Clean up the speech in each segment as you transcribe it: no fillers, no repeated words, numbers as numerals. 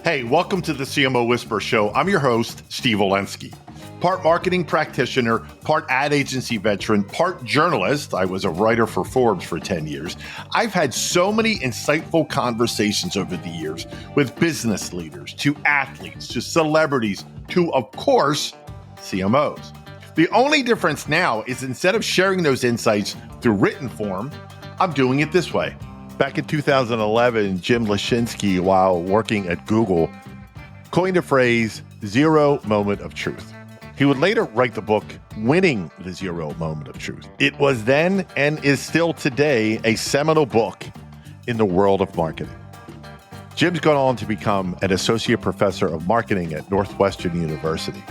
Hey, welcome to the CMO Whisper Show. I'm your host, Steve Lecinski. Part marketing practitioner, part ad agency veteran, part journalist. I was a writer for Forbes for 10 years. I've had so many insightful conversations over the years with business leaders, to athletes, to celebrities, to, of course, CMOs. The only difference now is instead of sharing those insights through written form, I'm doing it this way. Back in 2011, Jim Leschinsky, while working at Google, coined the phrase zero moment of truth. He would later write the book, Winning the Zero Moment of Truth. It was then and is still today a seminal book in the world of marketing. Jim's gone on to become an associate professor of marketing at Northwestern University.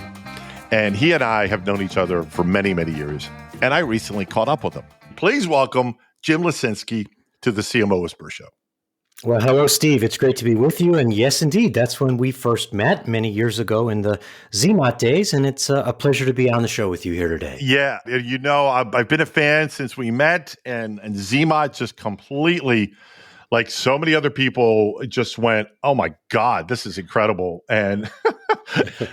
And he and I have known each other for many, many years. And I recently caught up with him. Please welcome Jim Lecinski to the CMO Whisper Show. Well, hello, Steve. It's great to be with you. And yes, indeed, that's when we first met many years ago in the ZMOT days. And it's a pleasure to be on the show with you here today. Yeah. You know, I've been a fan since we met, and ZMOT just completely, like so many other people, just went, oh my God, this is incredible. And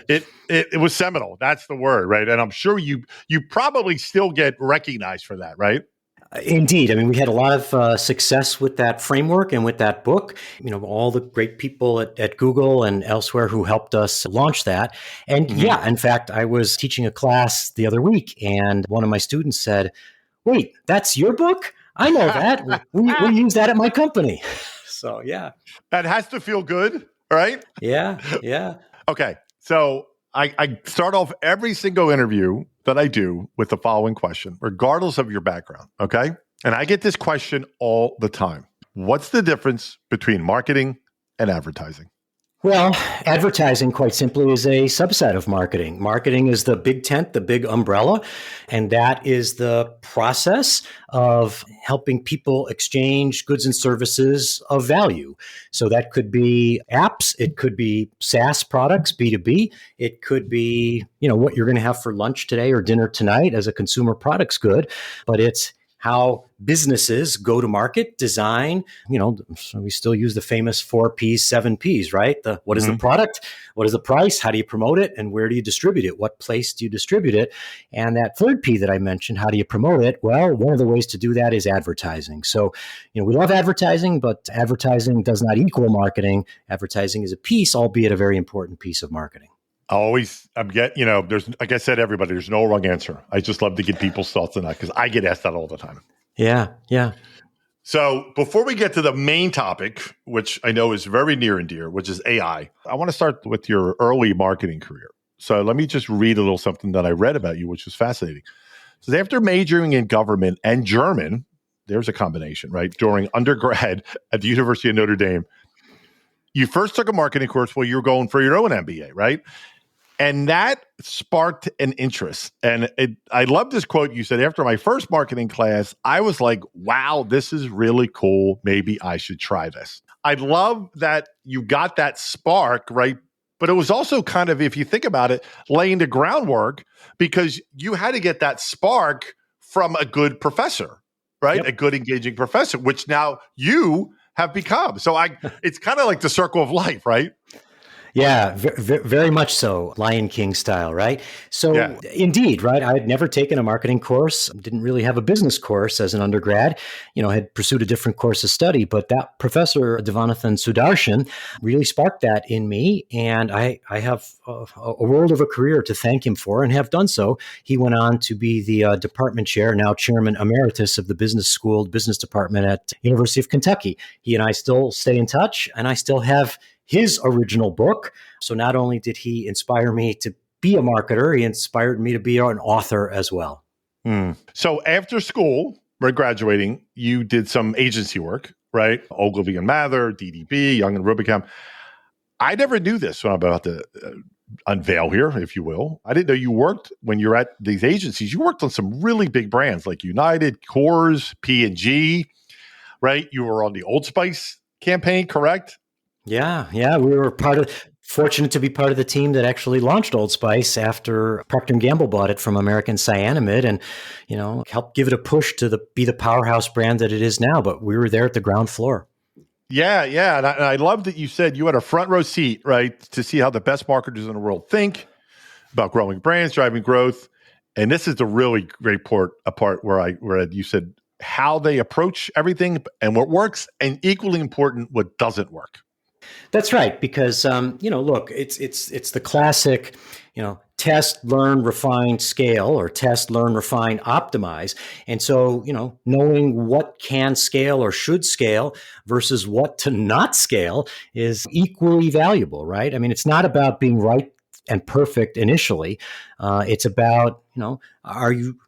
it was seminal. That's the word, right? And I'm sure you probably still get recognized for that, right? Indeed. I mean, we had a lot of success with that framework and with that book. You know, all the great people at Google and elsewhere who helped us launch that. And yeah, in fact, I was teaching a class the other week, and one of my students said, wait, that's your book? I know that. we use that at my company. So, yeah. That has to feel good, right? Yeah. Okay. So I start off every single interview that I do with the following question, regardless of your background, okay? And I get this question all the time. What's the difference between marketing and advertising? Well, advertising, quite simply, is a subset of marketing. Marketing is the big tent, the big umbrella, and that is the process of helping people exchange goods and services of value. So that could be apps, it could be SaaS products, B2B, it could be, what you're going to have for lunch today or dinner tonight as a consumer products good, but it's how businesses go to market, design, so we still use the famous 4 Ps, 7 Ps, right? What is the product? What is the price? How do you promote it? And where do you distribute it? What place do you distribute it? And that third P that I mentioned, how do you promote it? Well, one of the ways to do that is advertising. So, we love advertising, but advertising does not equal marketing. Advertising is a piece, albeit a very important piece of marketing. There's, like I said, everybody, there's no wrong answer. I just love to get people's thoughts on that because I get asked that all the time. Yeah. So before we get to the main topic, which I know is very near and dear, which is AI, I want to start with your early marketing career. So let me just read a little something that I read about you, which was fascinating. It says, after majoring in government and German, there's a combination, right? During undergrad at the University of Notre Dame, you first took a marketing course while you were going for your own MBA, right? And that sparked an interest. And I love this quote you said, after my first marketing class, I was like, wow, this is really cool. Maybe I should try this. I love that you got that spark, right? But it was also kind of, if you think about it, laying the groundwork because you had to get that spark from a good professor, right? Yep. A good engaging professor, which now you have become. So it's kind of like the circle of life, right? Yeah, very much so, Lion King style, right? So Indeed, right? I had never taken a marketing course, didn't really have a business course as an undergrad, had pursued a different course of study, but that professor, Devanathan Sudarshan, really sparked that in me. And I have a world of a career to thank him for and have done so. He went on to be the department chair, now chairman emeritus of the business school, business department at University of Kentucky. He and I still stay in touch, and I still have his original book. So not only did he inspire me to be a marketer, he inspired me to be an author as well. So after school, right, graduating, you did some agency work, right? Ogilvy and Mather, DDB, Young and Rubicam. I never knew this, so I'm about to unveil here, if you will. I didn't know you worked, when you're at these agencies, you worked on some really big brands like United, Coors, P&G, right? You were on the Old Spice campaign, correct? Yeah. We were fortunate to be part of the team that actually launched Old Spice after Procter & Gamble bought it from American Cyanamid and, helped give it a push to be the powerhouse brand that it is now. But we were there at the ground floor. Yeah, yeah. And I love that you said you had a front row seat, right, to see how the best marketers in the world think about growing brands, driving growth. And this is the really great part where you said how they approach everything and what works, and equally important, what doesn't work. That's right, because look, it's the classic, test, learn, refine, scale, or test, learn, refine, optimize. And so, knowing what can scale or should scale versus what to not scale is equally valuable, right? I mean, it's not about being right and perfect initially. It's about, are you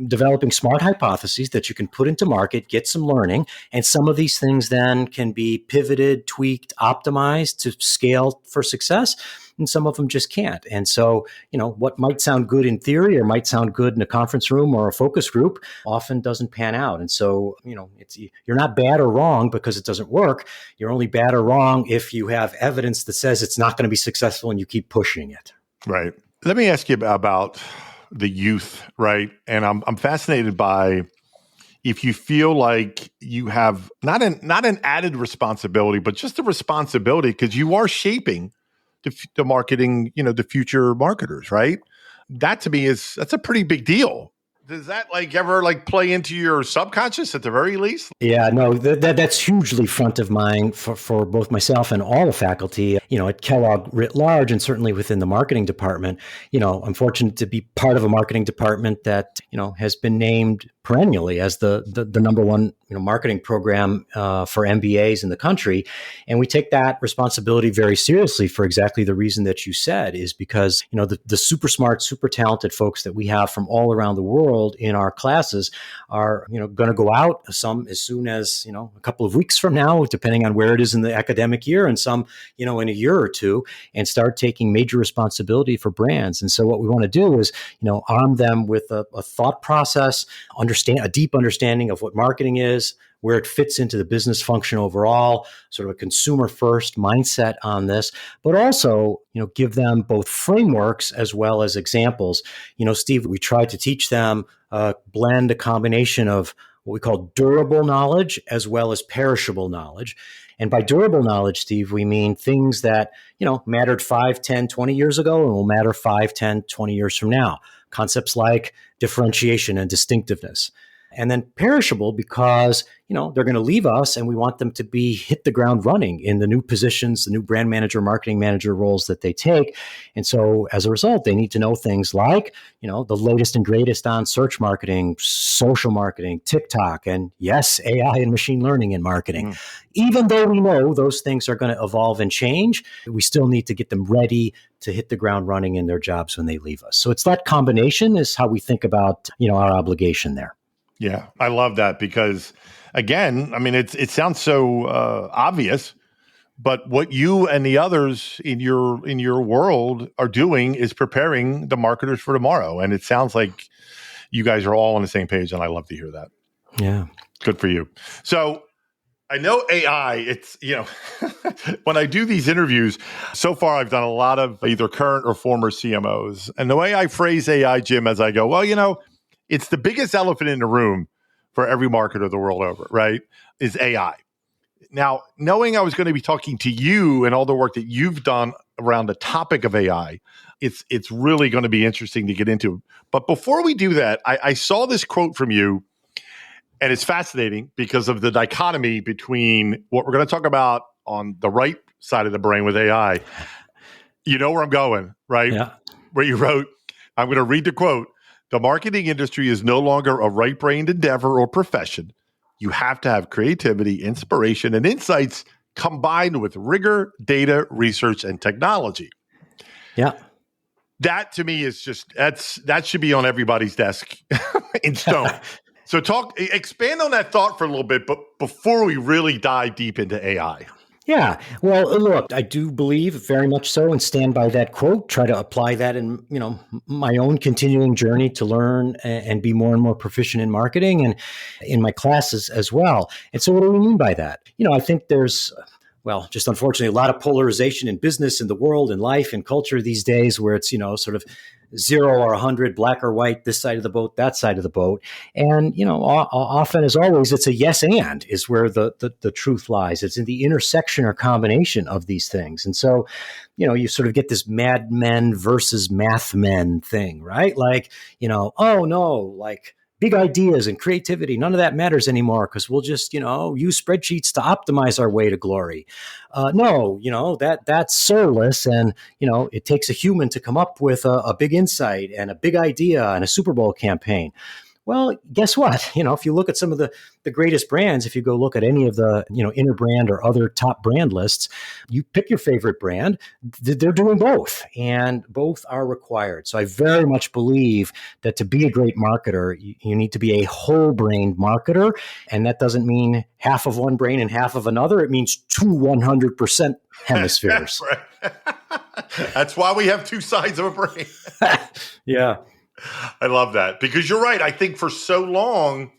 developing smart hypotheses that you can put into market, get some learning, and some of these things then can be pivoted, tweaked, optimized to scale for success, and some of them just can't. And so, what might sound good in theory or might sound good in a conference room or a focus group often doesn't pan out. And so, you're not bad or wrong because it doesn't work. You're only bad or wrong if you have evidence that says it's not going to be successful and you keep pushing it. Right. Let me ask you about the youth, right? And I'm fascinated by if you feel like you have not an added responsibility, but just a responsibility because you are shaping the marketing, the future marketers, right? That to me that's a pretty big deal. Does that ever play into your subconscious at the very least? Yeah, no, that's hugely front of mind for both myself and all the faculty, at Kellogg writ large, and certainly within the marketing department. I'm fortunate to be part of a marketing department that, has been named perennially as the number one marketing program for MBAs in the country. And we take that responsibility very seriously for exactly the reason that you said, is because, the super smart, super talented folks that we have from all around the world in our classes are, going to go out, some as soon as, a couple of weeks from now, depending on where it is in the academic year, and some, in a year or two, and start taking major responsibility for brands. And so what we want to do is, arm them with a thought process, a deep understanding of what marketing is, where it fits into the business function overall, sort of a consumer first mindset on this, but also, give them both frameworks as well as examples. Steve, we try to teach them blend a combination of what we call durable knowledge as well as perishable knowledge. And by durable knowledge, Steve, we mean things that, mattered 5, 10, 20 years ago and will matter 5, 10, 20 years from now. Concepts like differentiation and distinctiveness. And then perishable because, they're going to leave us and we want them to hit the ground running in the new positions, the new brand manager, marketing manager roles that they take. And so as a result, they need to know things like, the latest and greatest on search marketing, social marketing, TikTok, and yes, AI and machine learning in marketing. Even though we know those things are going to evolve and change, we still need to get them ready to hit the ground running in their jobs when they leave us. So it's that combination is how we think about, our obligation there. Yeah, I love that because, again, I mean, it sounds so obvious, but what you and the others in your world are doing is preparing the marketers for tomorrow. And it sounds like you guys are all on the same page, and I love to hear that. Yeah, good for you. So I know AI, it's, when I do these interviews, so far I've done a lot of either current or former CMOs. And the way I phrase AI, Jim, as I go, well, it's the biggest elephant in the room for every marketer the world over, right? Is AI. Now, knowing I was going to be talking to you and all the work that you've done around the topic of AI, it's really going to be interesting to get into. But before we do that, I saw this quote from you, and it's fascinating because of the dichotomy between what we're going to talk about on the right side of the brain with AI. You know where I'm going, right? Yeah. Where you wrote, I'm going to read the quote. The marketing industry is no longer a right-brained endeavor or profession. You have to have creativity, inspiration, and insights combined with rigor, data, research, and technology. Yeah. That to me is that should be on everybody's desk in stone. So expand on that thought for a little bit, but before we really dive deep into AI. Yeah. Well, look, I do believe very much so and stand by that quote, try to apply that in, my own continuing journey to learn and be more and more proficient in marketing and in my classes as well. And so what do we mean by that? I think there's, just unfortunately, a lot of polarization in business, in the world, in life, in culture these days where it's, sort of 0 or 100, black or white, this side of the boat, that side of the boat. And, often as always, it's a yes and is where the truth lies. It's in the intersection or combination of these things. And so, you sort of get this mad men versus math men thing, right? Like, oh no, like big ideas and creativity, none of that matters anymore because we'll just, use spreadsheets to optimize our way to glory. No, that's soulless. And, it takes a human to come up with a big insight and a big idea and a Super Bowl campaign. Well, guess what? If you look at some of the greatest brands, if you go look at any of the, Interbrand or other top brand lists, you pick your favorite brand, they're doing both, and both are required. So I very much believe that to be a great marketer, you need to be a whole-brained marketer, and that doesn't mean half of one brain and half of another. It means 100% hemispheres. That's why we have two sides of a brain. Yeah. I love that because you're right. I think for so long,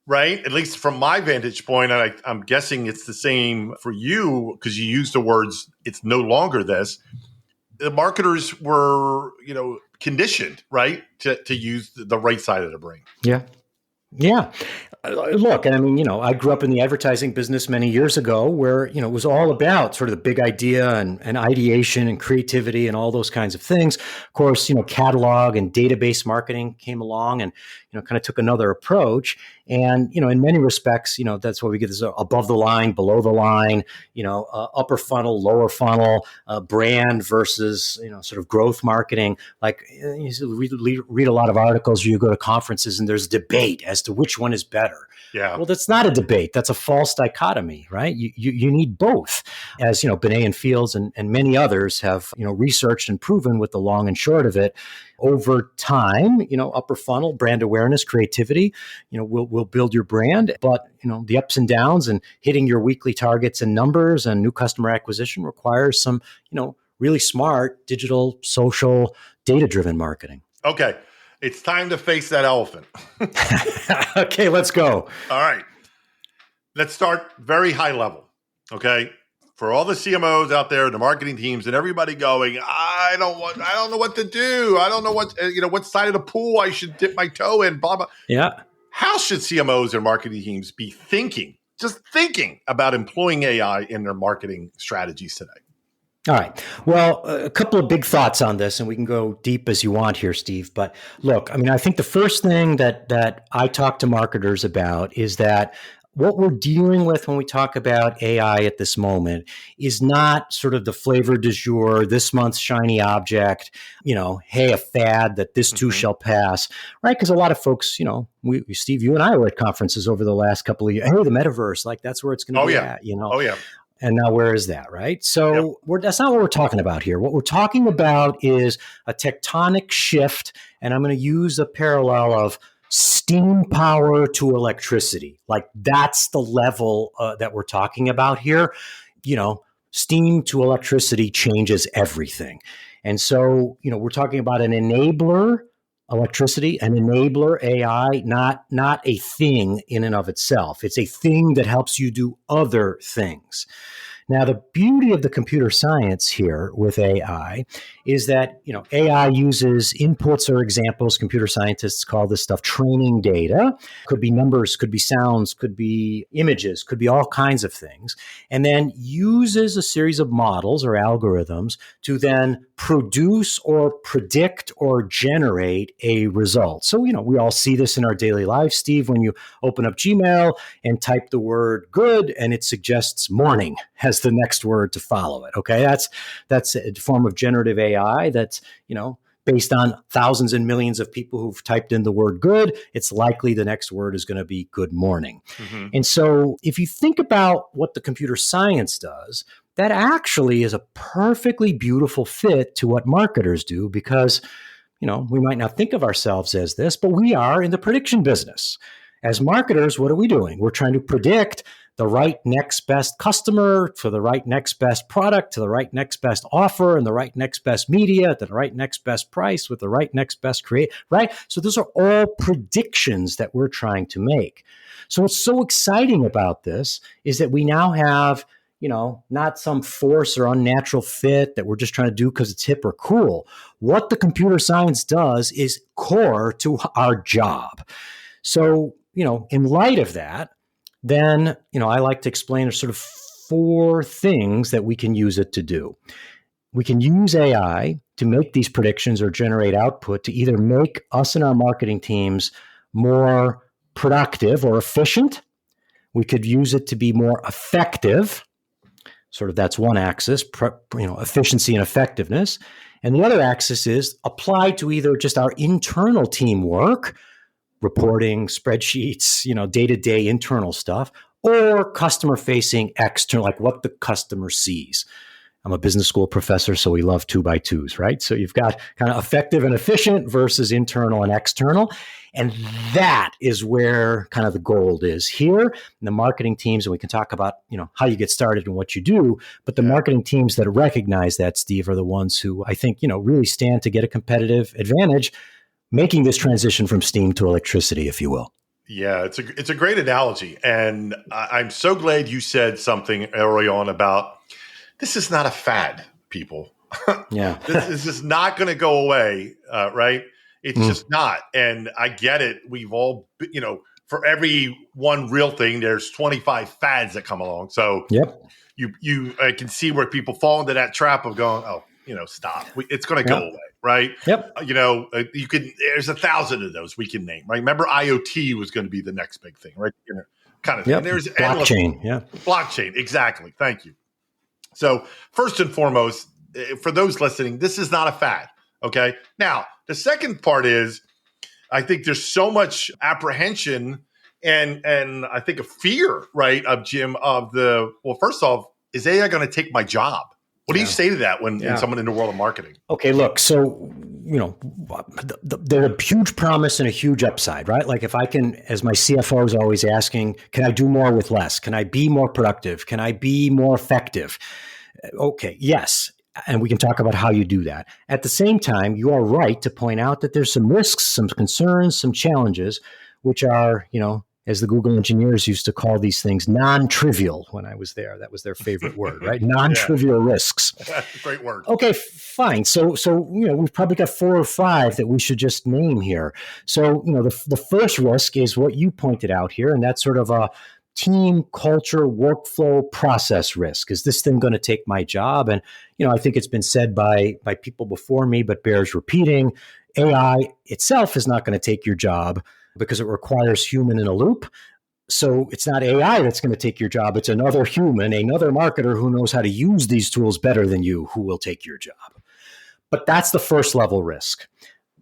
right, at least from my vantage point, and I'm guessing it's the same for you because you used the words, it's no longer this. The marketers were, conditioned, right, to use the right side of the brain. Yeah. Yeah. Look, and I mean, I grew up in the advertising business many years ago where, it was all about sort of the big idea and ideation and creativity and all those kinds of things. Of course, catalog and database marketing came along and, kind of took another approach. And, in many respects, that's why we get this above the line, below the line, upper funnel, lower funnel, brand versus, sort of growth marketing. Like you read a lot of articles, you go to conferences and there's debate as to which one is better. Yeah. Well, that's not a debate. That's a false dichotomy, right? You need both. As, Binet and Fields and many others have, researched and proven with the long and short of it over time, upper funnel, brand awareness, creativity, will build your brand. But, the ups and downs and hitting your weekly targets and numbers and new customer acquisition requires some, really smart digital, social, data-driven marketing. Okay. It's time to face that elephant. Okay, let's go. All right. Let's start very high level. Okay. For all the CMOs out there, the marketing teams, and everybody going, I don't know what to do. I don't know what side of the pool I should dip my toe in. Blah blah. Yeah. How should CMOs and marketing teams be thinking about employing AI in their marketing strategies today? All right. Well, a couple of big thoughts on this, and we can go deep as you want here, Steve. But look, I mean, I think the first thing that I talk to marketers about is that what we're dealing with when we talk about AI at this moment is not sort of the flavor du jour, this month's shiny object, hey, a fad that this too shall pass, right? Because a lot of folks, Steve, you and I were at conferences over the last couple of years. Hey, the metaverse, like that's where it's going to be at, Oh, yeah. And now where is that, right? So that's not what we're talking about here. What we're talking about is a tectonic shift, and I'm going to use a parallel of steam power to electricity. Like that's the level that we're talking about here. Steam to electricity changes everything. And so, we're talking about an enabler, electricity, an enabler, AI, not a thing in and of itself. It's a thing that helps you do other things. Now, the beauty of the computer science here with AI is that, AI uses inputs or examples. Computer scientists call this stuff training data. Could be numbers, could be sounds, could be images, could be all kinds of things. And then uses a series of models or algorithms to then produce or predict or generate a result. So, we all see this in our daily lives, Steve, when you open up Gmail and type the word good and it suggests morning as the next word to follow it. Okay. That's a form of generative AI that's, based on thousands and millions of people who've typed in the word good. It's likely the next word is going to be good morning. Mm-hmm. And so if you think about what the computer science does, that actually is a perfectly beautiful fit to what marketers do because, we might not think of ourselves as this, but we are in the prediction business. As marketers, what are we doing? We're trying to predict the right next best customer for the right next best product to the right next best offer and the right next best media to the right next best price with the right next best create, right? So those are all predictions that we're trying to make. So what's so exciting about this is that we now have, not some force or unnatural fit that we're just trying to do because it's hip or cool. What the computer science does is core to our job. So, in light of that, then, I like to explain sort of 4 things that we can use it to do. We can use AI to make these predictions or generate output to either make us and our marketing teams more productive or efficient. We could use it to be more effective. Sort of that's one axis, efficiency and effectiveness. And the other axis is applied to either just our internal teamwork, reporting, spreadsheets, day-to-day internal stuff, or customer-facing external, like what the customer sees. I'm a business school professor, so we love 2x2s, right? So you've got kind of effective and efficient versus internal and external. And that is where kind of the gold is here. And the marketing teams, and we can talk about, how you get started and what you do, but the marketing teams that recognize that, Steve, are the ones who I think, really stand to get a competitive advantage, making this transition from steam to electricity, if you will. Yeah, it's a great analogy. And I'm so glad you said something early on about this is not a fad, people. Yeah. This is not going to go away, right? It's just not. And I get it. We've all, for every one real thing, there's 25 fads that come along. So I can see where people fall into that trap of going, stop. It's going to go away, right? Yep. There's 1,000 of those we can name, right? Remember, IoT was going to be the next big thing, right? Kind of thing. There's blockchain. Blockchain. Exactly. Thank you. So first and foremost, for those listening, this is not a fad. Okay. Now, the second part is, I think there's so much apprehension and I think a fear, right, of Jim, first off, is AI going to take my job? What do you say to that when someone in the world of marketing? Okay, look, so, there's a huge promise and a huge upside, right? Like if I can, as my CFO is always asking, can I do more with less? Can I be more productive? Can I be more effective? Okay, yes. And we can talk about how you do that. At the same time, you are right to point out that there's some risks, some concerns, some challenges, which are, as the Google engineers used to call these things, non-trivial when I was there. That was their favorite word, right? Non-trivial risks. Great word. Okay, fine. So we've probably got 4 or 5 that we should just name here. So, the first risk is what you pointed out here, and that's sort of a team culture, workflow, process risk. Is this thing going to take my job? And, I think it's been said by people before me, but bears repeating. AI itself is not going to take your job because it requires human in a loop. So it's not AI that's going to take your job. It's another human, another marketer who knows how to use these tools better than you who will take your job. But that's the first level risk.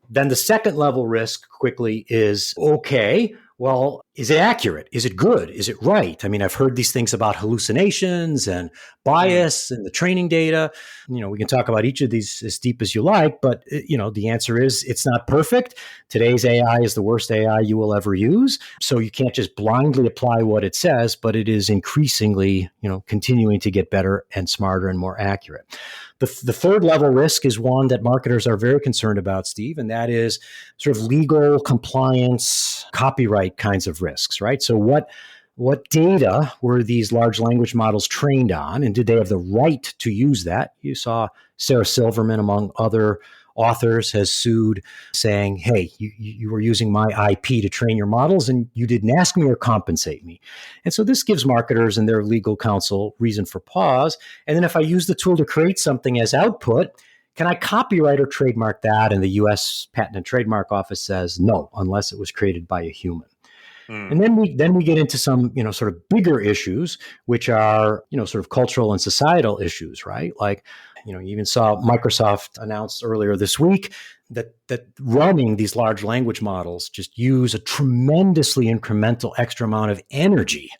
Then the second level risk quickly is, okay, well, is it accurate? Is it good? Is it right? I mean, I've heard these things about hallucinations and bias and the training data. We can talk about each of these as deep as you like, but, the answer is it's not perfect. Today's AI is the worst AI you will ever use. So you can't just blindly apply what it says, but it is increasingly, continuing to get better and smarter and more accurate. The third level risk is one that marketers are very concerned about, Steve, and that is sort of legal, compliance, copyright kinds of risks, right? So what data were these large language models trained on, and did they have the right to use that? You saw Sarah Silverman, among other authors, has sued saying, hey, you were using my IP to train your models and you didn't ask me or compensate me. And so this gives marketers and their legal counsel reason for pause. And then if I use the tool to create something as output, can I copyright or trademark that? And the U.S. Patent and Trademark Office says no, unless it was created by a human. And then we get into some, sort of bigger issues, which are, sort of cultural and societal issues, right? Like, you even saw Microsoft announce earlier this week that running these large language models just use a tremendously incremental extra amount of energy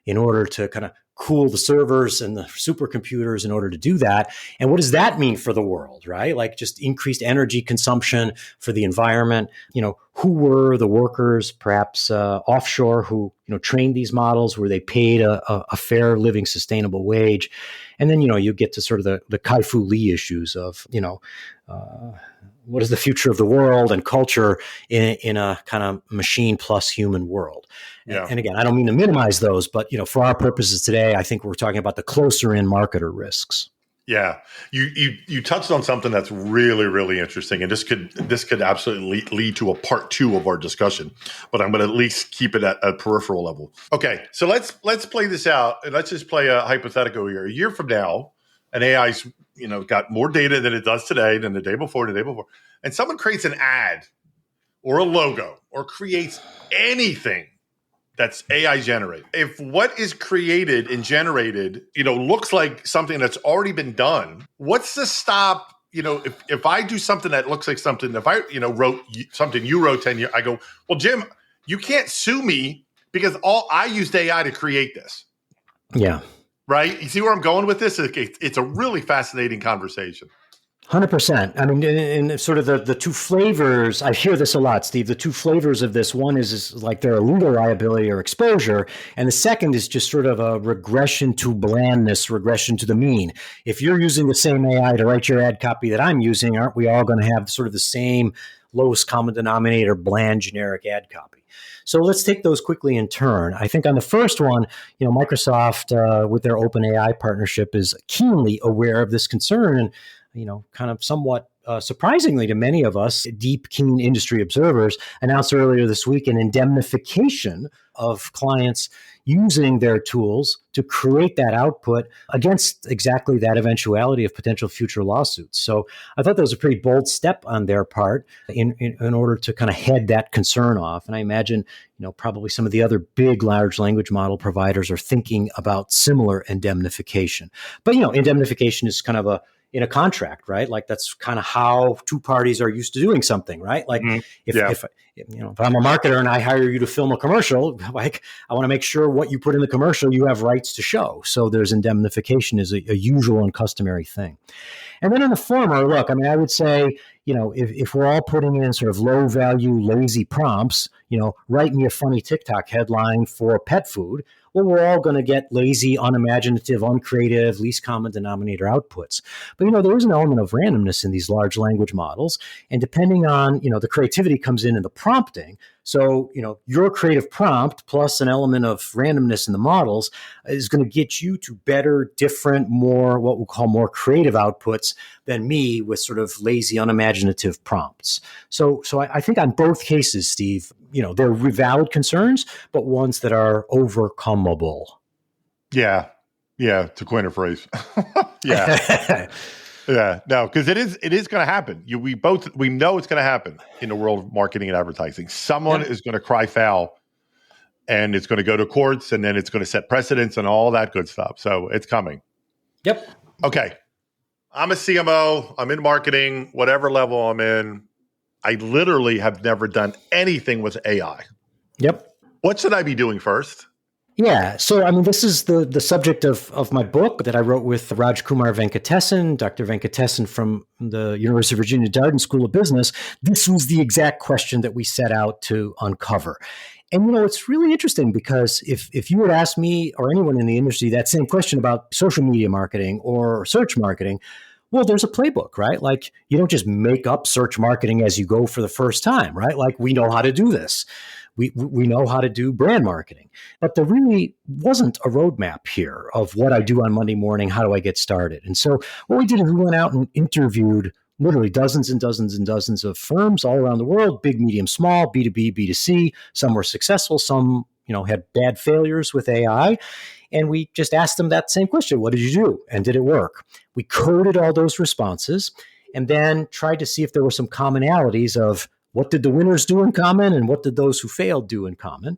in order to kind of cool the servers and the supercomputers in order to do that. And what does that mean for the world, right? Like just increased energy consumption for the environment. Who were the workers, perhaps offshore, who, trained these models? Were they paid a fair, living, sustainable wage? And then, you get to sort of the Kai-Fu Lee issues of, what is the future of the world and culture in a kind of machine plus human world. Yeah. And again, I don't mean to minimize those, but for our purposes today, I think we're talking about the closer in marketer risks. Yeah, you touched on something that's really, really interesting, and this could absolutely lead to a part 2 of our discussion. But I'm going to at least keep it at a peripheral level. Okay, so let's play this out, and let's just play a hypothetical here. A year from now, an AI's got more data than it does today, than the day before, and someone creates an ad or a logo or creates anything that's AI generated. If what is created and generated, looks like something that's already been done, what's the stop? If I do something that looks like something, if I, wrote something you wrote 10 years, I go, well, Jim, you can't sue me because I used AI to create this. Yeah. Right? You see where I'm going with this? It's a really fascinating conversation. 100%. I mean, in sort of the two flavors, I hear this a lot, Steve. The two flavors of this, one is like they're a legal liability or exposure. And the second is just sort of a regression to blandness, regression to the mean. If you're using the same AI to write your ad copy that I'm using, aren't we all going to have sort of the same lowest common denominator, bland, generic ad copy? So let's take those quickly in turn. I think on the first one, Microsoft with their OpenAI partnership is keenly aware of this concern. And kind of somewhat surprisingly to many of us, deep, keen industry observers, announced earlier this week an indemnification of clients using their tools to create that output against exactly that eventuality of potential future lawsuits. So I thought that was a pretty bold step on their part in order to kind of head that concern off. And I imagine, probably some of the other big large language model providers are thinking about similar indemnification. But, indemnification is kind of in a contract, right? Like that's kind of how two parties are used to doing something, right? Like if I'm a marketer and I hire you to film a commercial, like I want to make sure what you put in the commercial, you have rights to show. So there's indemnification is a usual and customary thing. And then in the former, look, I mean, I would say, if we're all putting in sort of low value, lazy prompts, write me a funny TikTok headline for pet food. Well, we're all going to get lazy, unimaginative, uncreative, least common denominator outputs. But, there is an element of randomness in these large language models. And depending on, the creativity comes in the prompting. So, your creative prompt plus an element of randomness in the models is going to get you to better, different, more, what we'll call more creative outputs than me with sort of lazy, unimaginative prompts. So I think on both cases, Steve, they're valid concerns, but ones that are overcomeable. Yeah. Yeah. To coin a phrase. Yeah. Yeah. No, because it is going to happen. We know it's going to happen in the world of marketing and advertising. Someone is going to cry foul and it's going to go to courts and then it's going to set precedents and all that good stuff. So it's coming. Yep. Okay. I'm a CMO. I'm in marketing, whatever level I'm in. I literally have never done anything with AI. Yep. What should I be doing first? Yeah. So, I mean, this is the subject of my book that I wrote with Raj Kumar Venkatesan, Dr. Venkatesan from the University of Virginia Darden School of Business. This was the exact question that we set out to uncover. And, it's really interesting because if you would ask me or anyone in the industry that same question about social media marketing or search marketing, well, there's a playbook, right? Like you don't just make up search marketing as you go for the first time, right? Like we know how to do this. We know how to do brand marketing, but there really wasn't a roadmap here of what I do on Monday morning. How do I get started? And so what we did is we went out and interviewed literally dozens and dozens and dozens of firms all around the world, big, medium, small, B2B, B2C. Some were successful. Some, had bad failures with AI. And we just asked them that same question. What did you do? And did it work? We coded all those responses and then tried to see if there were some commonalities of what did the winners do in common and what did those who failed do in common,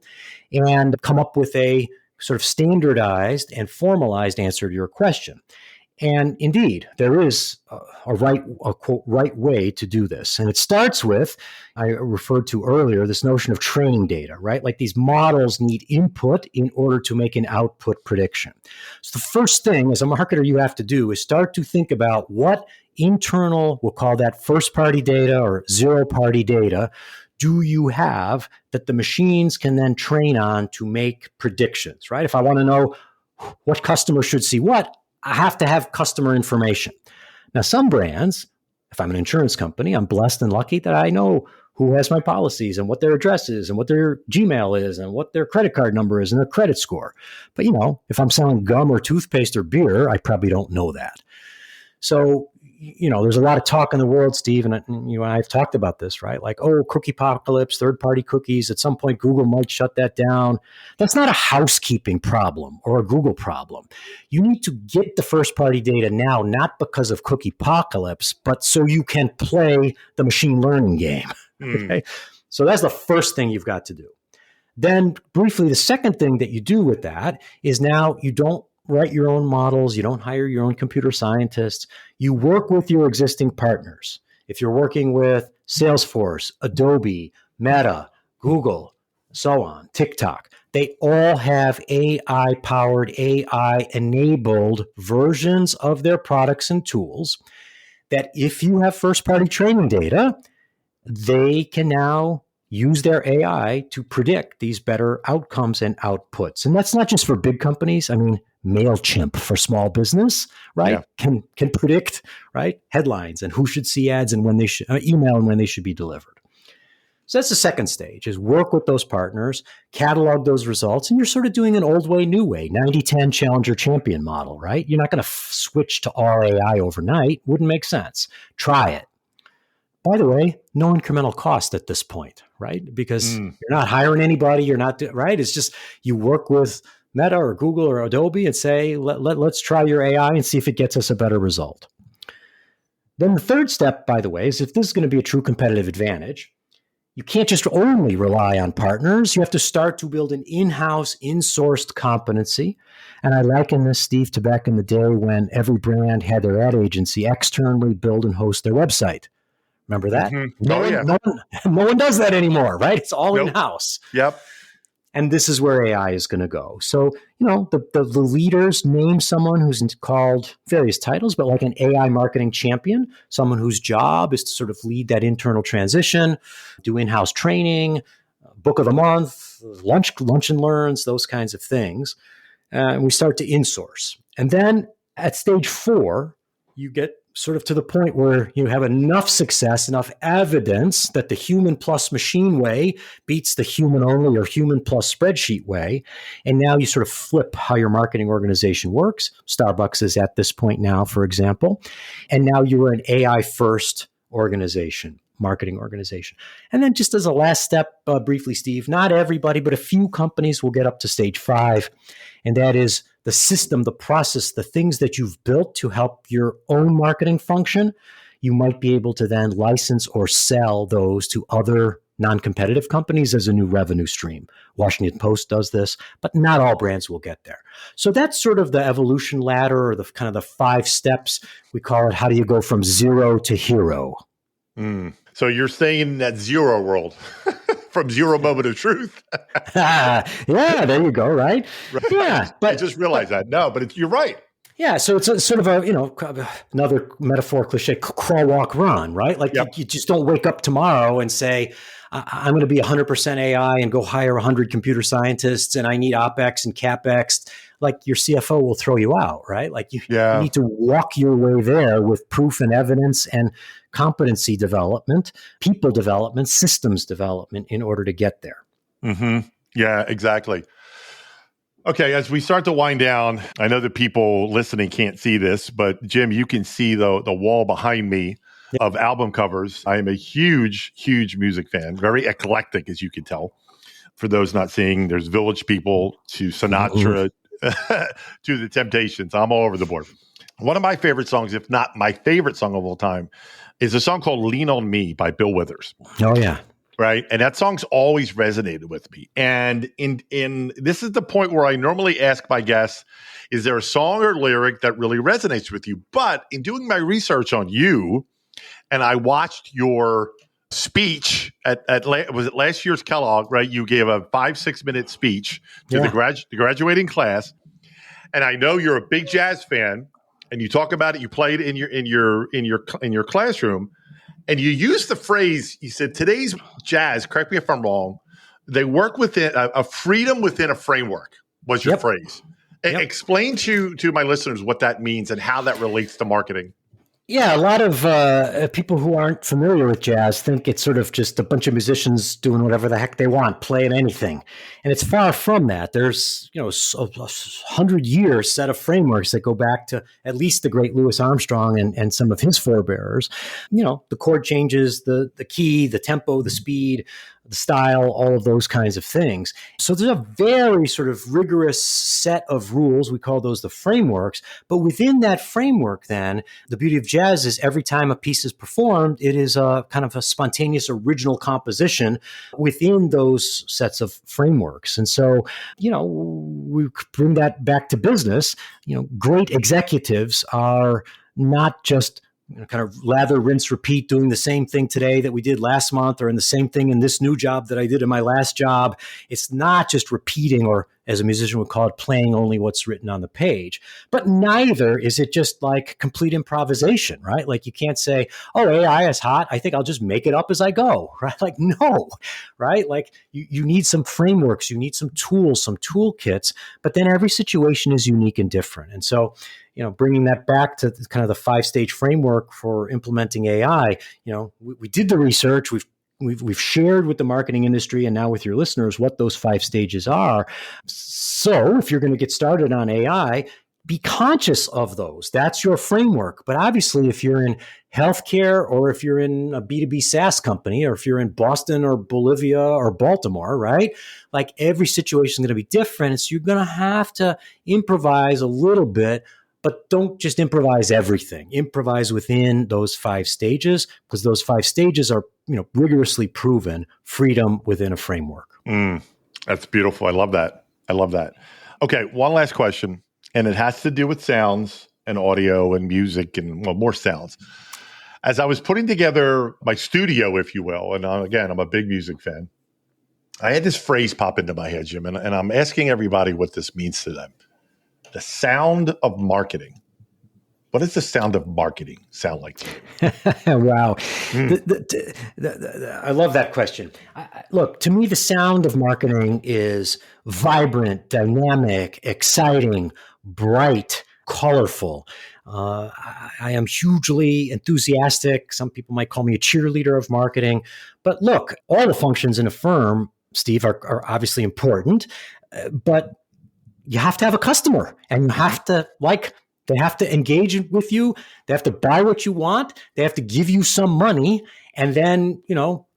and come up with a sort of standardized and formalized answer to your question. And indeed, there is a quote, right way to do this. And it starts with, I referred to earlier, this notion of training data, right? Like these models need input in order to make an output prediction. So the first thing as a marketer you have to do is start to think about what internal, we'll call that first party data or zero party data, do you have that the machines can then train on to make predictions, right? If I want to know what customer should see what, I have to have customer information. Now, some brands If I'm an insurance company, I'm blessed and lucky that I know who has my policies and what their address is and what their Gmail is and what their credit card number is and their credit score. But, if I'm selling gum or toothpaste or beer, I probably don't know that. So, there's a lot of talk in the world, Steve, and you and I have talked about this, right? Like, cookie apocalypse, third-party cookies. At some point, Google might shut that down. That's not a housekeeping problem or a Google problem. You need to get the first-party data now, not because of cookie apocalypse, but so you can play the machine learning game. Okay? So that's the first thing you've got to do. Then, briefly, the second thing that you do with that is now you don't write your own models. You don't hire your own computer scientists. You work with your existing partners. If you're working with Salesforce, Adobe, Meta, Google, so on, TikTok, they all have AI-powered, AI-enabled versions of their products and tools that if you have first-party training data, they can now use their AI to predict these better outcomes and outputs. And that's not just for big companies. I mean, MailChimp for small business, right? Yeah. Can predict, right? Headlines and who should see ads and when they should email and when they should be delivered. So that's the second stage, is work with those partners, catalog those results, and you're sort of doing an old way, new way, 90-10 challenger champion model, right? You're not going to switch to RAI overnight. Wouldn't make sense. Try it. By the way, no incremental cost at this point, right? Because you're not hiring anybody. You're not, right? It's just you work with Meta or Google or Adobe and say, let's try your AI and see if it gets us a better result. Then the third step, by the way, is if this is going to be a true competitive advantage, you can't just only rely on partners. You have to start to build an in-house, in-sourced competency. And I liken this, Steve, to back in the day when every brand had their ad agency externally build and host their website. Remember that? Mm-hmm. No one does that anymore, right? It's all in-house. Yep. And this is where AI is going to go. So, the leaders name someone who's called various titles, but like an AI marketing champion, someone whose job is to sort of lead that internal transition, do in-house training, book of the month, lunch and learns, those kinds of things. And we start to insource. And then at stage 4, you get sort of to the point where you have enough success, enough evidence that the human plus machine way beats the human only or human plus spreadsheet way. And now you sort of flip how your marketing organization works. Starbucks is at this point now, for example. And now you're an AI first organization, marketing organization. And then just as a last step, briefly, Steve, not everybody, but a few companies will get up to stage 5. And that is the system, the process, the things that you've built to help your own marketing function. You might be able to then license or sell those to other non-competitive companies as a new revenue stream. Washington Post does this, but not all brands will get there. So that's sort of the evolution ladder, or the kind of the 5 steps. We call it, how do you go from zero to hero? So you're staying in that zero world from zero moment of truth. Yeah, there you go. Right. Yeah. But I just realized that. No, but you're right. Yeah. So it's sort of another metaphor cliche, crawl, walk, run, right? Like you just don't wake up tomorrow and say, I'm going to be 100% AI and go hire 100 computer scientists and I need OpEx and CapEx. Like your CFO will throw you out, right? Like you need to walk your way there with proof and evidence and competency development, people development, systems development in order to get there. Mm-hmm. Yeah, exactly. Okay, as we start to wind down, I know that people listening can't see this, but Jim, you can see the wall behind me of album covers. I am a huge, huge music fan, very eclectic, as you can tell. For those not seeing, there's Village People to Sinatra to the Temptations. I'm all over the board. One of my favorite songs, if not my favorite song of all time, is a song called Lean on Me by Bill Withers. Oh, yeah. Right. And that song's always resonated with me. And in this is the point where I normally ask my guests, is there a song or lyric that really resonates with you? But in doing my research on you, and I watched your speech was it last year's Kellogg, right? You gave a 5-6 minute speech to the graduating class. And I know you're a big jazz fan, and you talk about it. You played in your classroom. And you used the phrase, you said, today's jazz, correct me if I'm wrong, they work within a freedom within a framework was your phrase. Explain to my listeners what that means and how that relates to marketing. Yeah, a lot of people who aren't familiar with jazz think it's sort of just a bunch of musicians doing whatever the heck they want, playing anything, and it's far from that. There's a 100-year set of frameworks that go back to at least the great Louis Armstrong and some of his forebearers. The chord changes, the key, the tempo, the speed, the style, all of those kinds of things. So there's a very sort of rigorous set of rules. We call those the frameworks. But within that framework, then, the beauty of jazz is every time a piece is performed, it is a kind of a spontaneous original composition within those sets of frameworks. And so, we bring that back to business. Great executives are not just kind of lather, rinse, repeat, doing the same thing today that we did last month, or in the same thing in this new job that I did in my last job. It's not just repeating, or as a musician would call it, playing only what's written on the page. But neither is it just like complete improvisation, right? Like you can't say, oh, AI is hot, I think I'll just make it up as I go, right? Like, no, right? Like you need some frameworks, you need some tools, some toolkits, but then every situation is unique and different. And so, bringing that back to kind of the 5-stage framework for implementing AI, we did the research, we've shared with the marketing industry and now with your listeners what those 5 stages are. So if you're going to get started on AI, be conscious of those. That's your framework. But obviously, if you're in healthcare, or if you're in a B2B SaaS company, or if you're in Boston or Bolivia or Baltimore, right? Like every situation is going to be different. So you're going to have to improvise a little bit. But don't just improvise everything. Improvise within those 5 stages, because those 5 stages are, rigorously proven freedom within a framework. That's beautiful. I love that. Okay, one last question, and it has to do with sounds and audio and music and more sounds. As I was putting together my studio, if you will, and again, I'm a big music fan, I had this phrase pop into my head, Jim, and I'm asking everybody what this means to them. The sound of marketing. What does the sound of marketing sound like to you? Wow. I love that question. Look, to me, the sound of marketing is vibrant, dynamic, exciting, bright, colorful. I am hugely enthusiastic. Some people might call me a cheerleader of marketing. But look, all the functions in a firm, Steve, are obviously important. But you have to have a customer, and you have to they have to engage with you. They have to buy what you want. They have to give you some money. And then,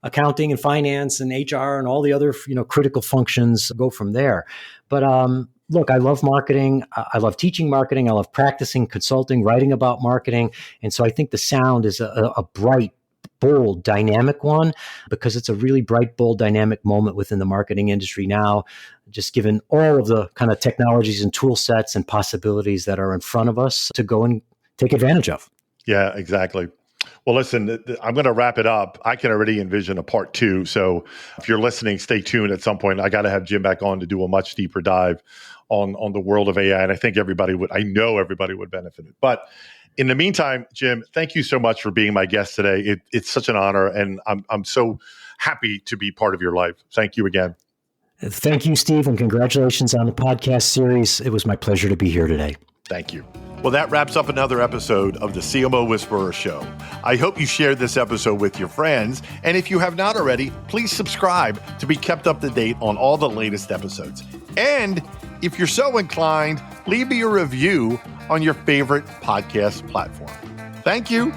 accounting and finance and HR and all the other, critical functions go from there. But look, I love marketing. I love teaching marketing. I love practicing, consulting, writing about marketing. And so I think the sound is a bright, bold, dynamic one, because it's a really bright, bold, dynamic moment within the marketing industry now, just given all of the kind of technologies and tool sets and possibilities that are in front of us to go and take advantage of. Yeah, exactly. Well, listen, I'm going to wrap it up. I can already envision a part 2. So if you're listening, stay tuned at some point. I got to have Jim back on to do a much deeper dive on the world of AI. And I think I know everybody would benefit it. But in the meantime, Jim, thank you so much for being my guest today. It's such an honor, and I'm so happy to be part of your life. Thank you again. Thank you, Steve, and congratulations on the podcast series. It was my pleasure to be here today. Thank you. Well, that wraps up another episode of the CMO Whisperer Show. I hope you shared this episode with your friends, and if you have not already, please subscribe to be kept up to date on all the latest episodes. And if you're so inclined, leave me a review on your favorite podcast platform. Thank you.